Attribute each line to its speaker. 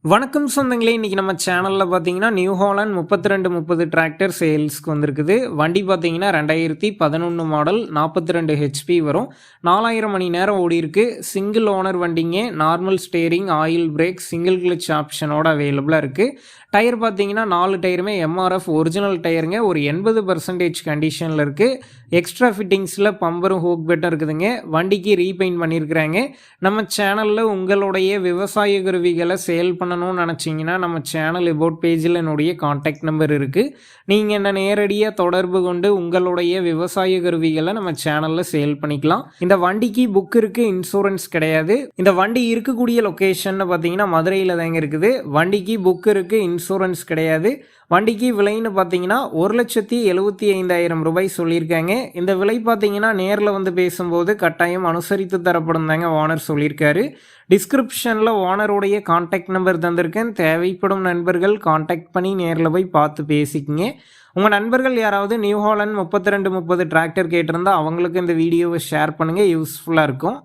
Speaker 1: வணக்கம் சொந்தங்களே, இன்றைக்கி நம்ம சேனலில் பார்த்தீங்கன்னா நியூ ஹாலண்ட் 3230 டிராக்டர் சேல்ஸ்க்கு வந்திருக்குது. வண்டி பார்த்தீங்கன்னா 2011 மாடல் 42 ஹெச்பி வரும். 4000 மணி நேரம் ஓடி இருக்கு. சிங்கிள் ஓனர் வண்டிங்க. Normal steering, oil brake, single clutch ஆப்ஷனோட அவைலபிளாக இருக்குது. டயர் பார்த்தீங்கன்னா 4 டயருமே எம்ஆர்எஃப் ஒரிஜினல் டயருங்க. ஒரு 80% கண்டிஷனில் இருக்குது. எக்ஸ்ட்ரா ஃபிட்டிங்ஸில் பம்பரும் ஹூக் பெட்டும் இருக்குதுங்க. வண்டிக்கு ரீபெயிண்ட் பண்ணியிருக்கிறாங்க. நம்ம சேனலில் உங்களுடைய விவசாய கருவிகளை சேல் பண்ணணும்னு நினச்சிங்கன்னா நம்ம சேனல் அபவுட் பேஜில் என்னுடைய கான்டாக்ட் நம்பர் இருக்குது. நீங்கள் என்ன நேரடியாக தொடர்பு கொண்டு உங்களுடைய விவசாய கருவிகளை நம்ம சேனலில் சேல் பண்ணிக்கலாம். இந்த வண்டிக்கு புக் இருக்குது, இன்சூரன்ஸ் கிடையாது. இந்த வண்டி இருக்கக்கூடிய லொக்கேஷன் பார்த்தீங்கன்னா மதுரையில் தாங்க இருக்குது. வண்டிக்கு புக் இருக்குது, இன்சூரன்ஸ் கிடையாது. வண்டிக்கு விலைன்னு பார்த்தீங்கன்னா 1,75,000 ரூபாய் சொல்லியிருக்காங்க. இந்த விலை பார்த்தீங்கன்னா நேரில் வந்து பேசும்போது கட்டாயம் அனுசரித்து தரப்படும் தாங்க ஓனர் சொல்லியிருக்காரு. டிஸ்கிரிப்ஷனில் ஓனருடைய கான்டாக்ட் நம்பர் தந்திருக்கேன். தேவைப்படும் நண்பர்கள் கான்டாக்ட் பண்ணி நேரில் போய் பார்த்து பேசிக்கிங்க. உங்கள் நண்பர்கள் யாராவது நியூ ஹாலண்ட் 3230 டிராக்டர் கேட்டிருந்தால் அவங்களுக்கு இந்த வீடியோவை ஷேர் பண்ணுங்கள், யூஸ்ஃபுல்லாக இருக்கும்.